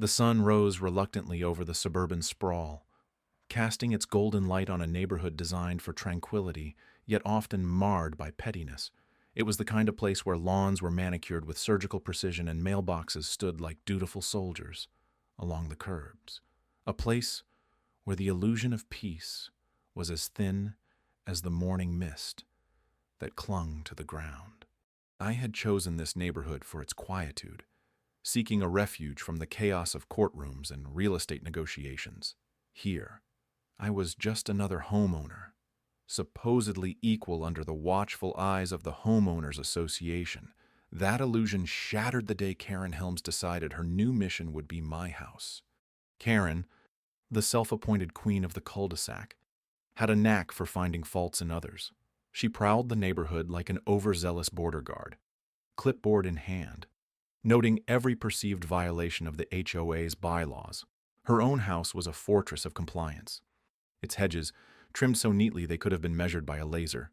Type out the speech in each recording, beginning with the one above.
The sun rose reluctantly over the suburban sprawl, casting its golden light on a neighborhood designed for tranquility, yet often marred by pettiness. It was the kind of place where lawns were manicured with surgical precision and mailboxes stood like dutiful soldiers along the curbs. A place where the illusion of peace was as thin as the morning mist that clung to the ground. I had chosen this neighborhood for its quietude, seeking a refuge from the chaos of courtrooms and real estate negotiations. Here, I was just another homeowner, supposedly equal under the watchful eyes of the Homeowners Association. That illusion shattered the day Karen Helms decided her new mission would be my house. Karen, the self-appointed queen of the cul-de-sac, had a knack for finding faults in others. She prowled the neighborhood like an overzealous border guard, clipboard in hand, noting every perceived violation of the HOA's bylaws. Her own house was a fortress of compliance. Its hedges, trimmed so neatly they could have been measured by a laser.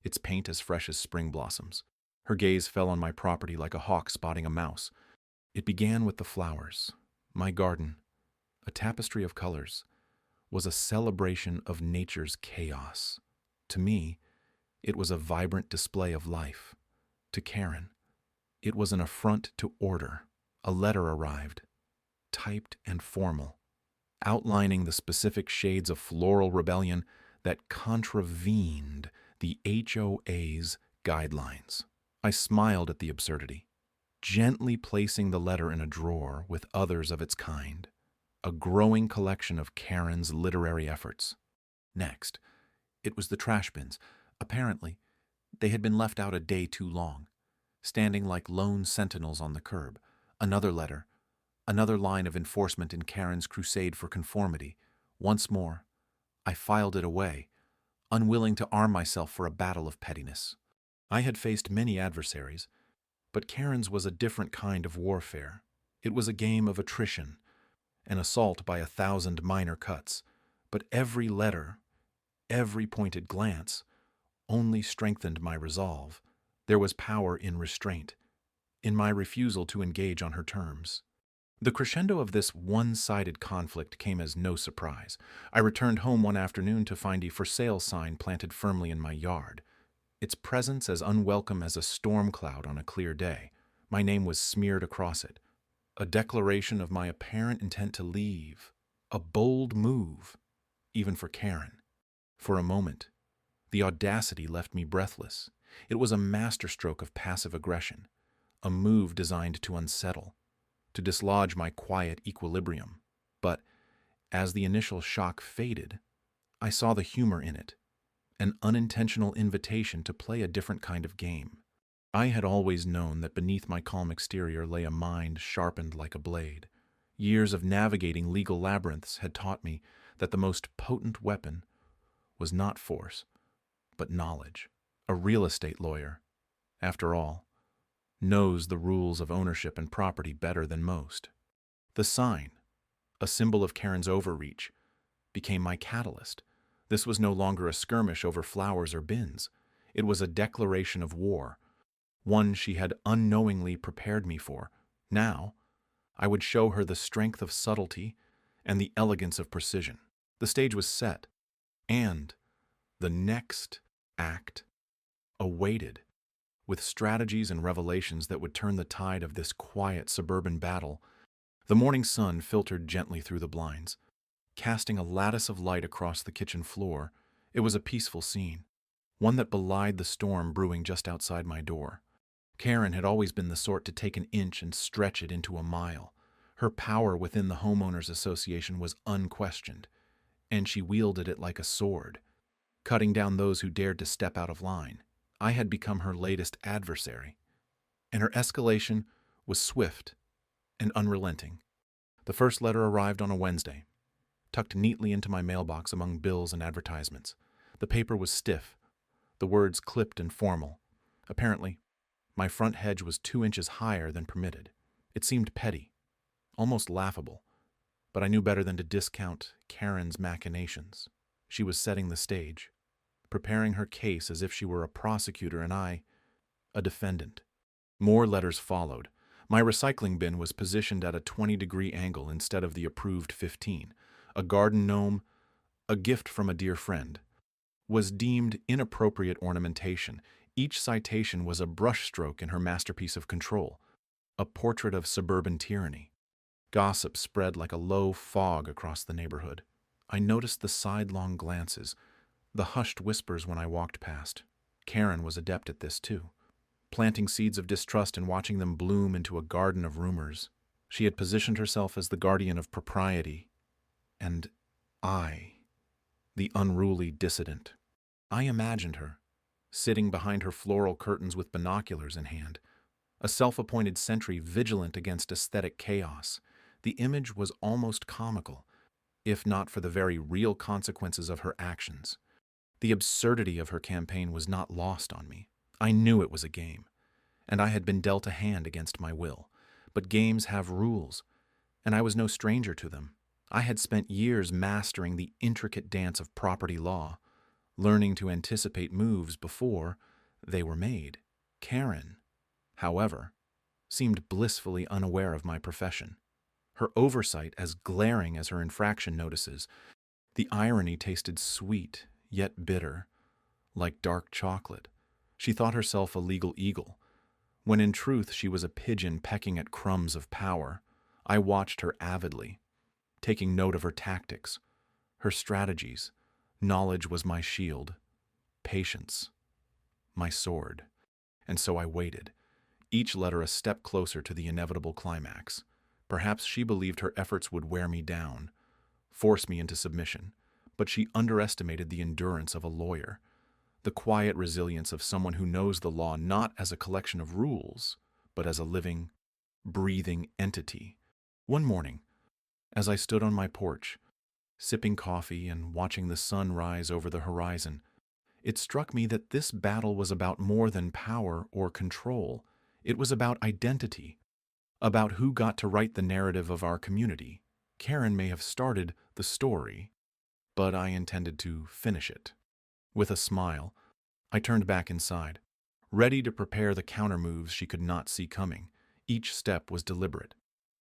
Its paint as fresh as spring blossoms. Her gaze fell on my property like a hawk spotting a mouse. It began with the flowers. My garden, a tapestry of colors, was a celebration of nature's chaos. To me, it was a vibrant display of life. To Karen, it was an affront to order. A letter arrived, typed and formal, outlining the specific shades of floral rebellion that contravened the HOA's guidelines. I smiled at the absurdity, gently placing the letter in a drawer with others of its kind, a growing collection of Karen's literary efforts. Next, it was the trash bins. Apparently, they had been left out a day too long, standing like lone sentinels on the curb. Another letter, another line of enforcement in Karen's crusade for conformity. Once more, I filed it away, unwilling to arm myself for a battle of pettiness. I had faced many adversaries, but Karen's was a different kind of warfare. It was a game of attrition, an assault by 1,000 minor cuts, but every letter, every pointed glance, only strengthened my resolve. There was power in restraint, in my refusal to engage on her terms. The crescendo of this one-sided conflict came as no surprise. I returned home one afternoon to find a for sale sign planted firmly in my yard, its presence as unwelcome as a storm cloud on a clear day. My name was smeared across it, a declaration of my apparent intent to leave, a bold move, even for Karen. For a moment, the audacity left me breathless. It was a masterstroke of passive aggression, a move designed to unsettle, to dislodge my quiet equilibrium. But as the initial shock faded, I saw the humor in it, an unintentional invitation to play a different kind of game. I had always known that beneath my calm exterior lay a mind sharpened like a blade. Years of navigating legal labyrinths had taught me that the most potent weapon was not force, but knowledge. A real estate lawyer, after all, knows the rules of ownership and property better than most. The sign, a symbol of Karen's overreach, became my catalyst. This was no longer a skirmish over flowers or bins. It was a declaration of war, one she had unknowingly prepared me for. Now, I would show her the strength of subtlety and the elegance of precision. The stage was set, and the next act awaited, with strategies and revelations that would turn the tide of this quiet suburban battle. The morning sun filtered gently through the blinds, casting a lattice of light across the kitchen floor. It was a peaceful scene, one that belied the storm brewing just outside my door. Karen had always been the sort to take an inch and stretch it into a mile. Her power within the Homeowners Association was unquestioned, and she wielded it like a sword, cutting down those who dared to step out of line. I had become her latest adversary, and her escalation was swift and unrelenting. The first letter arrived on a Wednesday, tucked neatly into my mailbox among bills and advertisements. The paper was stiff, the words clipped and formal. Apparently, my front hedge was 2 inches higher than permitted. It seemed petty, almost laughable, but I knew better than to discount Karen's machinations. She was setting the stage, preparing her case as if she were a prosecutor and I, a defendant. More letters followed. My recycling bin was positioned at a 20-degree angle instead of the approved 15. A garden gnome, a gift from a dear friend, was deemed inappropriate ornamentation. Each citation was a brushstroke in her masterpiece of control, a portrait of suburban tyranny. Gossip spread like a low fog across the neighborhood. I noticed the sidelong glances, the hushed whispers when I walked past. Karen was adept at this too, planting seeds of distrust and watching them bloom into a garden of rumors. She had positioned herself as the guardian of propriety, and I, the unruly dissident. I imagined her, sitting behind her floral curtains with binoculars in hand, a self-appointed sentry vigilant against aesthetic chaos. The image was almost comical, if not for the very real consequences of her actions. The absurdity of her campaign was not lost on me. I knew it was a game, and I had been dealt a hand against my will. But games have rules, and I was no stranger to them. I had spent years mastering the intricate dance of property law, learning to anticipate moves before they were made. Karen, however, seemed blissfully unaware of my profession. Her oversight as glaring as her infraction notices. The irony tasted sweet, yet bitter, like dark chocolate. She thought herself a legal eagle, when in truth she was a pigeon pecking at crumbs of power. I watched her avidly, taking note of her tactics, her strategies. Knowledge was my shield, patience, my sword. And so I waited, each letter a step closer to the inevitable climax. Perhaps she believed her efforts would wear me down, force me into submission, but she underestimated the endurance of a lawyer, the quiet resilience of someone who knows the law not as a collection of rules, but as a living, breathing entity. One morning, as I stood on my porch, sipping coffee and watching the sun rise over the horizon, it struck me that this battle was about more than power or control. It was about identity, about who got to write the narrative of our community. Karen may have started the story, but I intended to finish it. With a smile, I turned back inside, ready to prepare the countermoves she could not see coming. Each step was deliberate,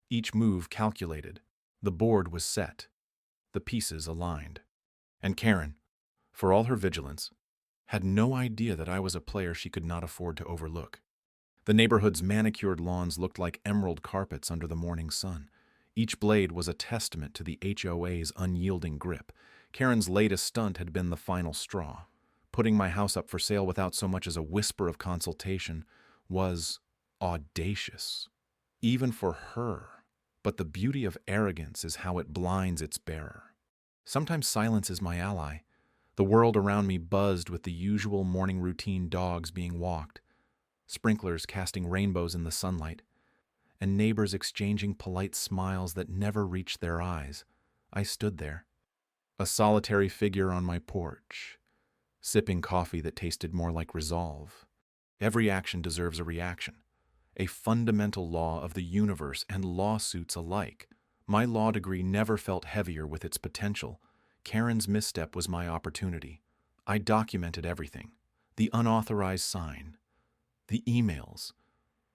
each move calculated. The board was set, the pieces aligned. And Karen, for all her vigilance, had no idea that I was a player she could not afford to overlook. The neighborhood's manicured lawns looked like emerald carpets under the morning sun. Each blade was a testament to the HOA's unyielding grip. Karen's latest stunt had been the final straw. Putting my house up for sale without so much as a whisper of consultation was audacious, even for her. But the beauty of arrogance is how it blinds its bearer. Sometimes silence is my ally. The world around me buzzed with the usual morning routine: dogs being walked, sprinklers casting rainbows in the sunlight, and neighbors exchanging polite smiles that never reached their eyes. I stood there, a solitary figure on my porch, sipping coffee that tasted more like resolve. Every action deserves a reaction, a fundamental law of the universe and lawsuits alike. My law degree never felt heavier with its potential. Karen's misstep was my opportunity. I documented everything: the unauthorized sign, the emails,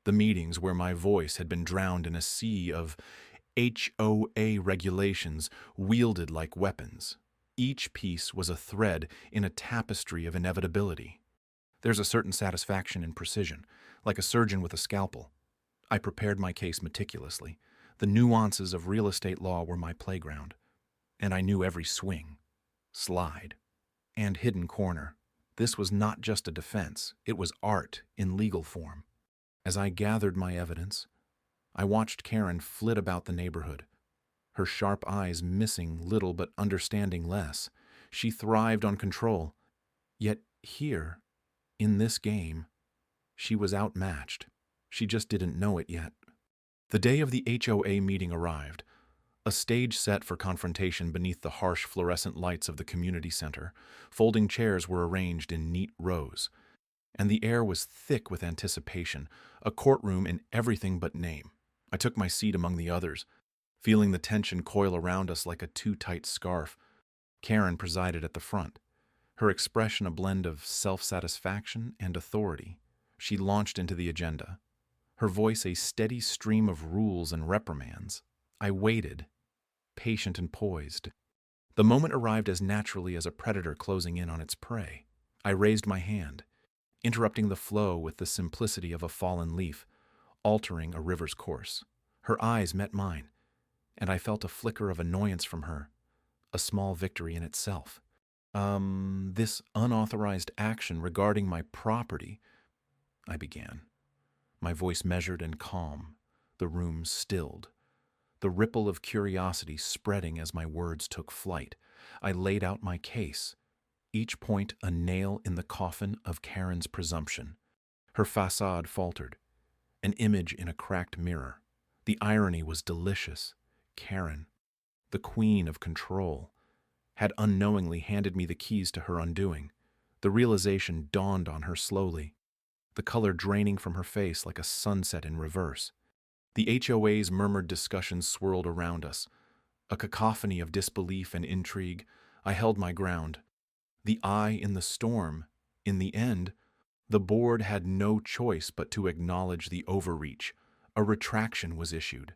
the meetings where my voice had been drowned in a sea of HOA regulations wielded like weapons. Each piece was a thread in a tapestry of inevitability. There's a certain satisfaction in precision, like a surgeon with a scalpel. I prepared my case meticulously. The nuances of real estate law were my playground, and I knew every swing, slide, and hidden corner. This was not just a defense, it was art in legal form. As I gathered my evidence, I watched Karen flit about the neighborhood, her sharp eyes missing little but understanding less. She thrived on control. Yet here, in this game, she was outmatched. She just didn't know it yet. The day of the HOA meeting arrived, a stage set for confrontation beneath the harsh fluorescent lights of the community center. Folding chairs were arranged in neat rows, and the air was thick with anticipation, a courtroom in everything but name. I took my seat among the others, feeling the tension coil around us like a too-tight scarf. Karen presided at the front, her expression a blend of self-satisfaction and authority. She launched into the agenda. her voice a steady stream of rules and reprimands. I waited, patient and poised. The moment arrived as naturally as a predator closing in on its prey. I raised my hand, interrupting the flow with the simplicity of a fallen leaf, altering a river's course. Her eyes met mine, and I felt a flicker of annoyance from her, a small victory in itself. This unauthorized action regarding my property, I began, my voice measured and calm, the room stilled, the ripple of curiosity spreading as my words took flight. I laid out my case, each point a nail in the coffin of Karen's presumption. Her facade faltered, an image in a cracked mirror. The irony was delicious. Karen, the queen of control, had unknowingly handed me the keys to her undoing. The realization dawned on her slowly, the color draining from her face like a sunset in reverse. The HOA's murmured discussions swirled around us, a cacophony of disbelief and intrigue. I held my ground. The eye in the storm. In the end, the board had no choice but to acknowledge the overreach. A retraction was issued,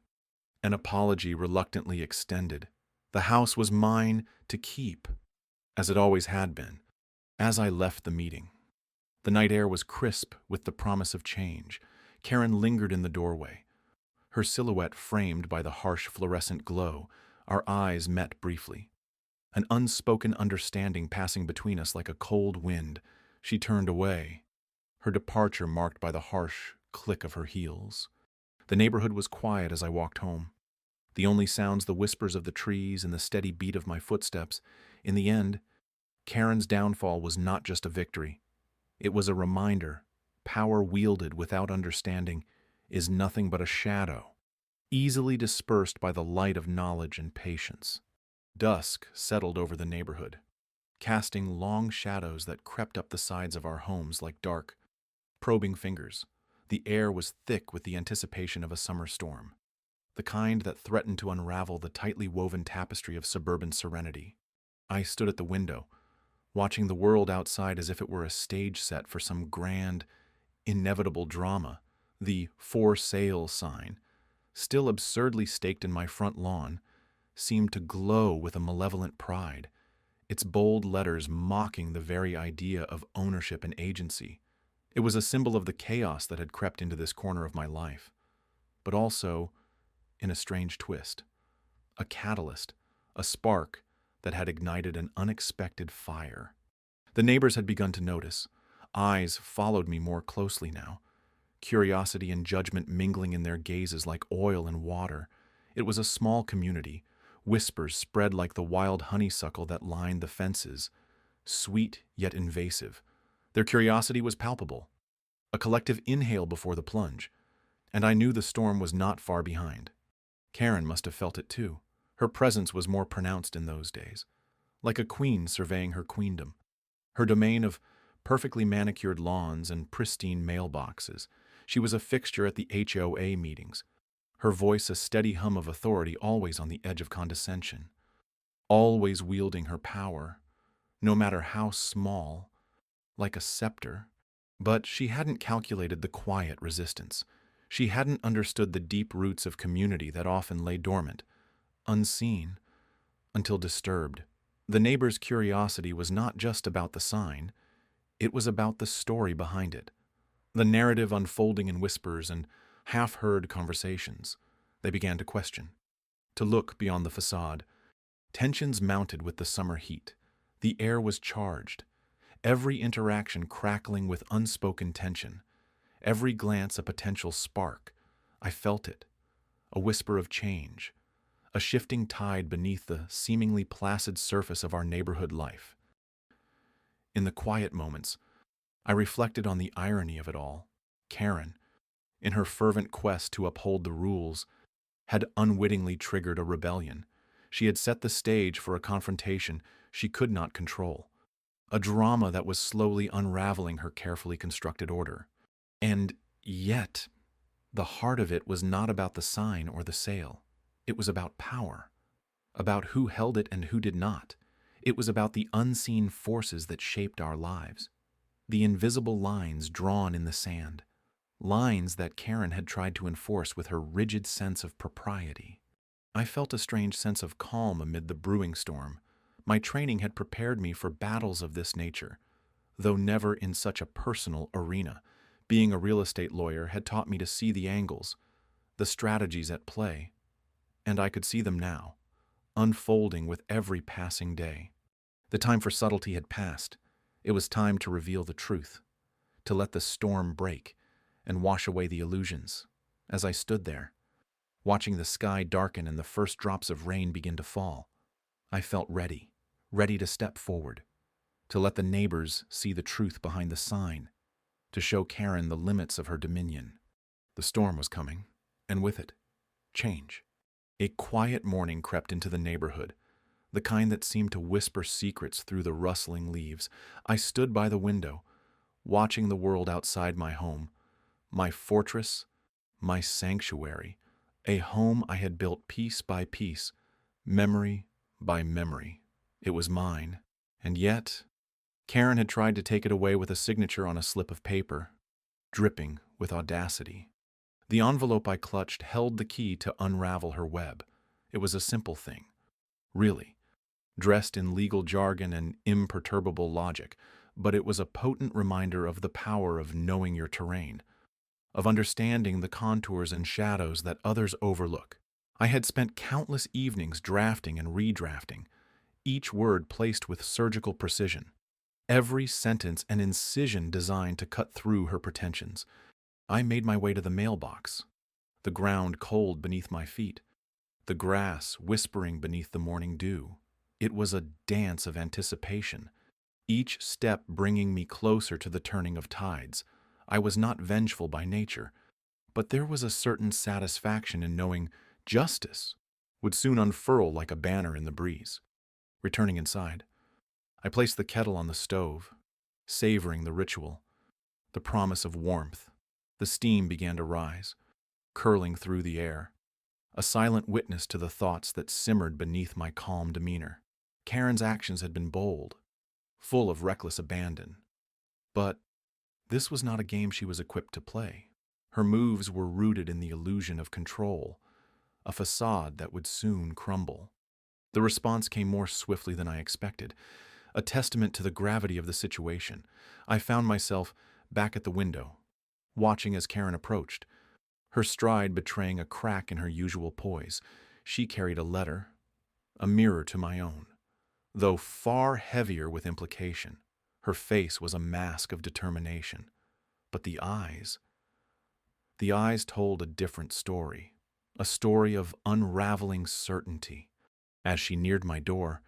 an apology reluctantly extended. The house was mine to keep, as it always had been. As I left the meeting, the night air was crisp with the promise of change. Karen lingered in the doorway, her silhouette framed by the harsh fluorescent glow. Our eyes met briefly, an unspoken understanding passing between us like a cold wind. She turned away, her departure marked by the harsh click of her heels. The neighborhood was quiet as I walked home. The only sounds the whispers of the trees and the steady beat of my footsteps. In the end, Karen's downfall was not just a victory. It was a reminder. Power wielded without understanding is nothing but a shadow, easily dispersed by the light of knowledge and patience. Dusk settled over the neighborhood, casting long shadows that crept up the sides of our homes like dark, probing fingers. The air was thick with the anticipation of a summer storm, the kind that threatened to unravel the tightly woven tapestry of suburban serenity. I stood at the window, watching the world outside as if it were a stage set for some grand, inevitable drama. The "for sale" sign, still absurdly staked in my front lawn, seemed to glow with a malevolent pride, its bold letters mocking the very idea of ownership and agency. It was a symbol of the chaos that had crept into this corner of my life, but also, in a strange twist, a catalyst, a spark that had ignited an unexpected fire. The neighbors had begun to notice. Eyes followed me more closely now, curiosity and judgment mingling in their gazes like oil and water. It was a small community. Whispers spread like the wild honeysuckle that lined the fences, sweet yet invasive. Their curiosity was palpable, a collective inhale before the plunge, and I knew the storm was not far behind. Karen must have felt it too. Her presence was more pronounced in those days, like a queen surveying her queendom, her domain of perfectly manicured lawns and pristine mailboxes. She was a fixture at the HOA meetings, her voice a steady hum of authority, always on the edge of condescension, always wielding her power, no matter how small, like a scepter. But she hadn't calculated the quiet resistance. She hadn't understood the deep roots of community that often lay dormant, unseen, until disturbed. The neighbor's curiosity was not just about the sign, it was about the story behind it. The narrative unfolding in whispers and half-heard conversations. They began to question, to look beyond the facade. Tensions mounted with the summer heat. The air was charged, every interaction crackling with unspoken tension, every glance a potential spark. I felt it, a whisper of change, a shifting tide beneath the seemingly placid surface of our neighborhood life. In the quiet moments, I reflected on the irony of it all. Karen, in her fervent quest to uphold the rules, had unwittingly triggered a rebellion. She had set the stage for a confrontation she could not control, a drama that was slowly unraveling her carefully constructed order. And yet, the heart of it was not about the sign or the sale. It was about power, about who held it and who did not. It was about the unseen forces that shaped our lives, the invisible lines drawn in the sand. lines that Karen had tried to enforce with her rigid sense of propriety. I felt a strange sense of calm amid the brewing storm. My training had prepared me for battles of this nature, though never in such a personal arena. Being a real estate lawyer had taught me to see the angles, the strategies at play, and I could see them now, unfolding with every passing day. The time for subtlety had passed. It was time to reveal the truth, to let the storm break and wash away the illusions. As I stood there, watching the sky darken and the first drops of rain begin to fall, I felt ready to step forward, to let the neighbors see the truth behind the sign, to show Karen the limits of her dominion. The storm was coming, and with it, change. A quiet morning crept into the neighborhood, the kind that seemed to whisper secrets through the rustling leaves. I stood by the window, watching the world outside my home, my fortress, my sanctuary, a home I had built piece by piece, memory by memory. It was mine, and yet Karen had tried to take it away with a signature on a slip of paper, dripping with audacity. The envelope I clutched held the key to unravel her web. It was a simple thing, really, dressed in legal jargon and imperturbable logic, but it was a potent reminder of the power of knowing your terrain, of understanding the contours and shadows that others overlook. I had spent countless evenings drafting and redrafting, each word placed with surgical precision, every sentence an incision designed to cut through her pretensions. I made my way to the mailbox, the ground cold beneath my feet, the grass whispering beneath the morning dew. It was a dance of anticipation, each step bringing me closer to the turning of tides. I was not vengeful by nature, but there was a certain satisfaction in knowing justice would soon unfurl like a banner in the breeze. Returning inside, I placed the kettle on the stove, savoring the ritual, the promise of warmth. The steam began to rise, curling through the air, a silent witness to the thoughts that simmered beneath my calm demeanor. Karen's actions had been bold, full of reckless abandon, but this was not a game she was equipped to play. Her moves were rooted in the illusion of control, a facade that would soon crumble. The response came more swiftly than I expected, a testament to the gravity of the situation. I found myself back at the window, watching as Karen approached, her stride betraying a crack in her usual poise. She carried a letter, a mirror to my own, though far heavier with implication. Her face was a mask of determination, but the eyes told a different story, a story of unraveling certainty. As she neared my door,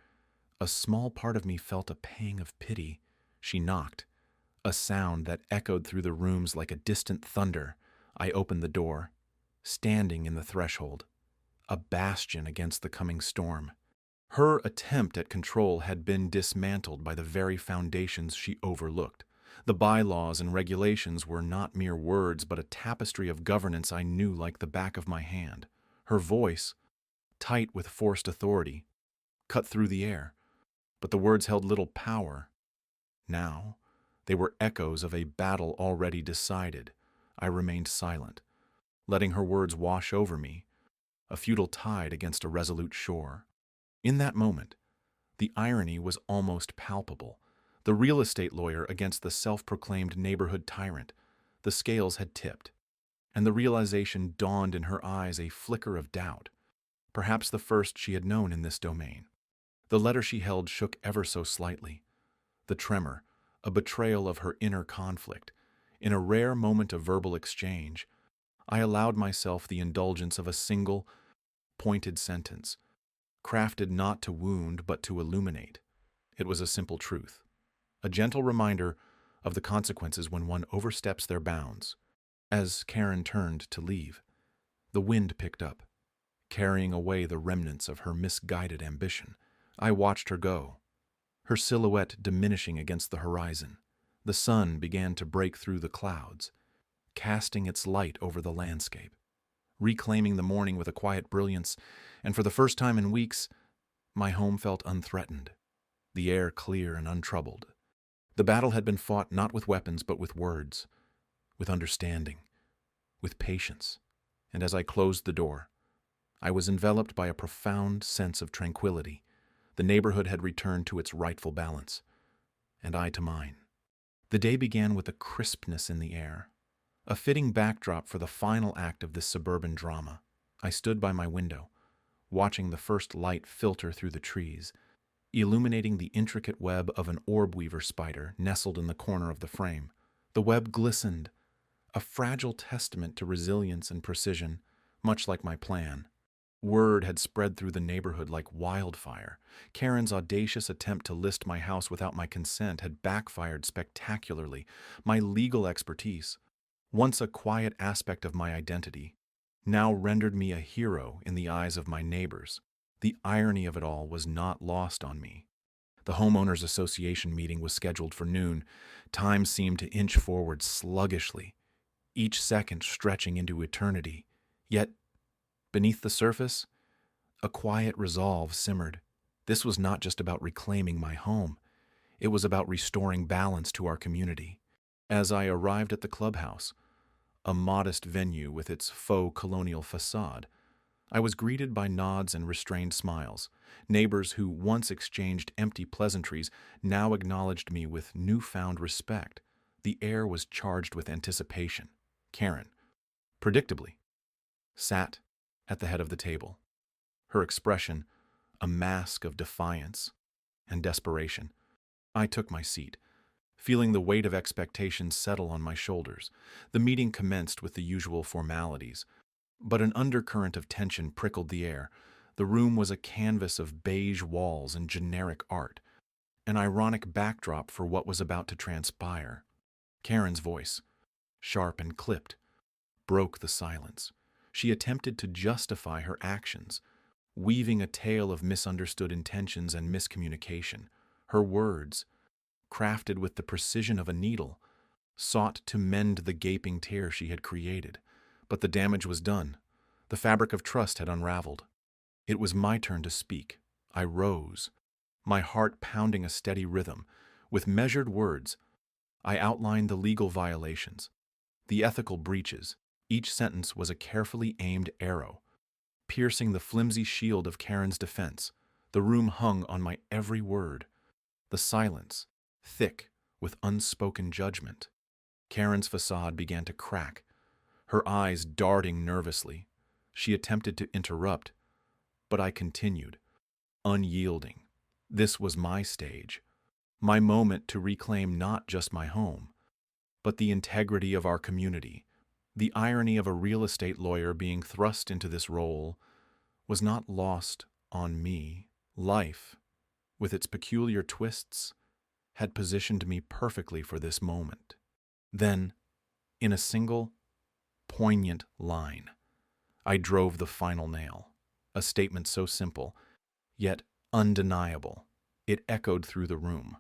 a small part of me felt a pang of pity. She knocked, a sound that echoed through the rooms like a distant thunder. I opened the door, standing in the threshold, a bastion against the coming storm. Her attempt at control had been dismantled by the very foundations she overlooked. The bylaws and regulations were not mere words, but a tapestry of governance I knew like the back of my hand. Her voice, tight with forced authority, cut through the air, but the words held little power. Now, they were echoes of a battle already decided. I remained silent, letting her words wash over me, a futile tide against a resolute shore. In that moment, the irony was almost palpable. The real estate lawyer against the self-proclaimed neighborhood tyrant. The scales had tipped, and the realization dawned in her eyes, a flicker of doubt, perhaps the first she had known in this domain. The letter she held shook ever so slightly, the tremor, a betrayal of her inner conflict. In a rare moment of verbal exchange, I allowed myself the indulgence of a single, pointed sentence, crafted not to wound but to illuminate. It was a simple truth, a gentle reminder of the consequences when one oversteps their bounds. As Karen turned to leave, the wind picked up, carrying away the remnants of her misguided ambition. I watched her go, her silhouette diminishing against the horizon. The sun began to break through the clouds, casting its light over the landscape, reclaiming the morning with a quiet brilliance, and for the first time in weeks, my home felt unthreatened, the air clear and untroubled. The battle had been fought not with weapons but with words, with understanding. with patience, and as I closed the door, I was enveloped by a profound sense of tranquility. The neighborhood had returned to its rightful balance, and I to mine. The day began with a crispness in the air, a fitting backdrop for the final act of this suburban drama. I stood by my window, watching the first light filter through the trees, illuminating the intricate web of an orb weaver spider nestled in the corner of the frame. The web glistened, a fragile testament to resilience and precision, much like my plan. Word had spread through the neighborhood like wildfire. Karen's audacious attempt to list my house without my consent had backfired spectacularly. My legal expertise, once a quiet aspect of my identity, now rendered me a hero in the eyes of my neighbors. The irony of it all was not lost on me. The homeowners association meeting was scheduled for noon. Time seemed to inch forward sluggishly, each second stretching into eternity. Yet, beneath the surface, a quiet resolve simmered. This was not just about reclaiming my home. It was about restoring balance to our community. As I arrived at the clubhouse, a modest venue with its faux colonial facade, I was greeted by nods and restrained smiles. Neighbors who once exchanged empty pleasantries now acknowledged me with newfound respect. The air was charged with anticipation. Karen, predictably, sat at the head of the table, her expression a mask of defiance and desperation. I took my seat, feeling the weight of expectations settle on my shoulders. The meeting commenced with the usual formalities, but an undercurrent of tension prickled the air. The room was a canvas of beige walls and generic art, an ironic backdrop for what was about to transpire. Karen's voice, sharp and clipped, broke the silence. She attempted to justify her actions, weaving a tale of misunderstood intentions and miscommunication. Her words, crafted with the precision of a needle, sought to mend the gaping tear she had created. But the damage was done. The fabric of trust had unraveled. It was my turn to speak. I rose, my heart pounding a steady rhythm. With measured words, I outlined the legal violations, the ethical breaches. Each sentence was a carefully aimed arrow, piercing the flimsy shield of Karen's defense. The room hung on my every word, the silence thick with unspoken judgment. Karen's facade began to crack, her eyes darting nervously. She attempted to interrupt, but I continued, unyielding. This was my stage, my moment to reclaim not just my home, but the integrity of our community. The irony of a real estate lawyer being thrust into this role was not lost on me. Life, with its peculiar twists, had positioned me perfectly for this moment. Then, in a single, poignant line, I drove the final nail. A statement so simple, yet undeniable. It echoed through the room,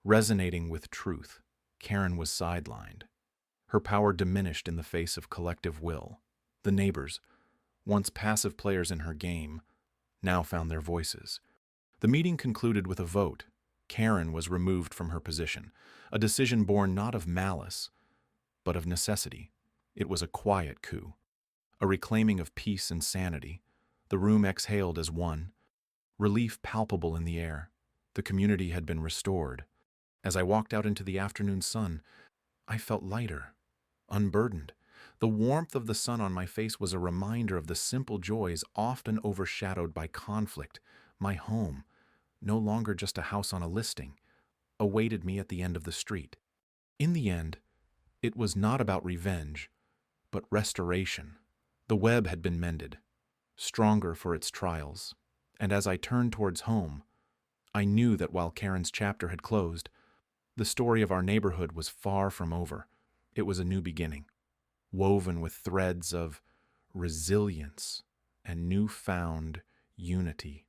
resonating with truth. Karen was sidelined. Her power diminished in the face of collective will. The neighbors, once passive players in her game, now found their voices. The meeting concluded with a vote. Karen was removed from her position, a decision born not of malice, but of necessity. It was a quiet coup, a reclaiming of peace and sanity. The room exhaled as one, relief palpable in the air. The community had been restored. As I walked out into the afternoon sun, I felt lighter, unburdened. The warmth of the sun on my face was a reminder of the simple joys often overshadowed by conflict. My home, no longer just a house on a listing, awaited me at the end of the street. In the end, it was not about revenge, but restoration. The web had been mended, stronger for its trials, and as I turned towards home, I knew that while Karen's chapter had closed, the story of our neighborhood was far from over. It was a new beginning, woven with threads of resilience and newfound unity.